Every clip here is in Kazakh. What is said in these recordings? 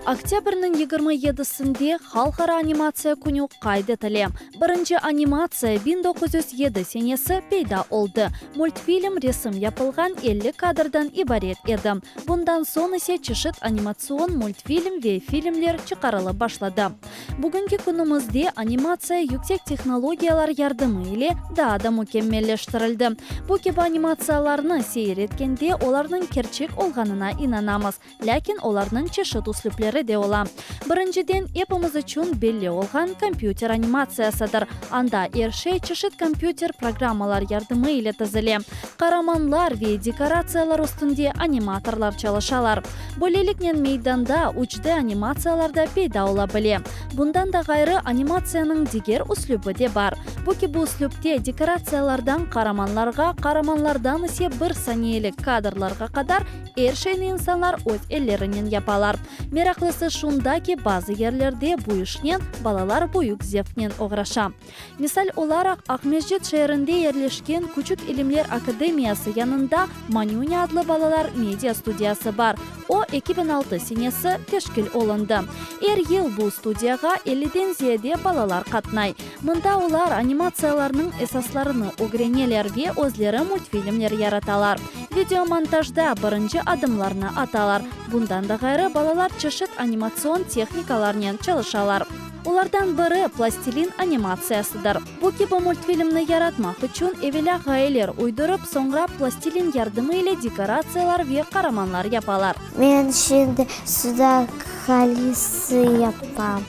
Октябрьнің 27-сінде Халқара анимация күні қайда етіле. Бірінші анимация 1907 сенесі пейда олды. Мультфильм ресім yapılған 50 кадрдан ибарет еді. Бұндан соң есе чешет анимацион мультфильм ве фильмлер чықарылы башлады. Бүгінгі күнімізде анимация yüksek технологиялар ярдымы ile daha da mükemmelleştirildi. Bu gibi анимацияларны сейреткенде олардың керчек olğanına inanamız. Ләкин оларның чешет üslüplері де ола. Біріншіден, епіміз үшін белі олған компьютер анимациясыдыр. Анда ершей чешет компьютер программалар ярдымы ile тізіле. Қараманлар ве декорациялар үстінде аниматорлар çalışалар. Бөлелікнен мейданда учды анимацияларда пейда ола біле. Бұндан да ғайры анимацияның дегер үслүбі де бар. Бұки бұл үслүбте декорациялардан қараманларға, қараманлардан ісе бір саниелік кадрларға қадар ершейні инсанлар өз еллерінен япалар. Мерақлысы шунда ки базы ерлерде бұйышнен балалар бұйық зевнен оғраша. Мисал оларақ Ақмежет шайырында ерлешкен Күчік Илимлер Академиясы янында Манюня адлы балалар медиа студиясы бар. О 2006 сенесі тешкіл олынды. Әр ел бұл студияға 50-ден зиеде балалар қатнай. Мұнда олар анимацияларының эсасларыны огренелер ве өзлері мультфильмлер яраталар. Видеомонтажда бірінші адымларына аталар. Бұндан да ғайры балалар чешет анимацион техникаларнен çalışалар. Олардан бірі пластилин анимациясыдыр. Бұл кебі мультфильмні яратмақ үшін евеля ғайлер уйдырып, соңра пластилин ярдымы ile декорациялар ве қараманлар япалар. Мен şimdi sudak halisi yapam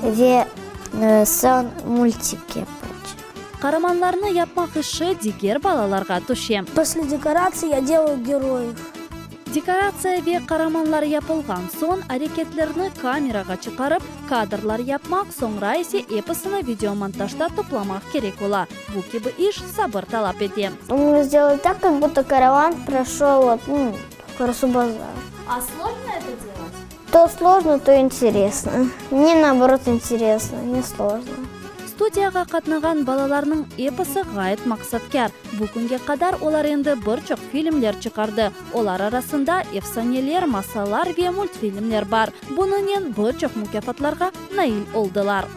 ve son мультик yapacağım. Қараманларны yapmaq işi дигер балаларға түшем. После декорации я делаю героев. Декорация ве қараманлар yapılған сон әрекетлерні камераға чықарып, кадрлар yapmaq, соңра есе эпосыны видеомонтажда топламақ керек ола. Бұл кебі иш сабыр талап ете. Мы сделали так, как будто караван прошел Карасу-базар. А сложно это делать? То сложно, то интересно. Мне наоборот интересно, не сложно. Студияға қатнаған балаларның эпосы ғайет мақсаткер. Бұл күнге қадар олар енді бір чоқ фильмлер чықарды. Олар арасында эфсанелер, масалар ве мультфильмлер бар. Бұнымен бір чоқ мүкафатларға наил олдылар.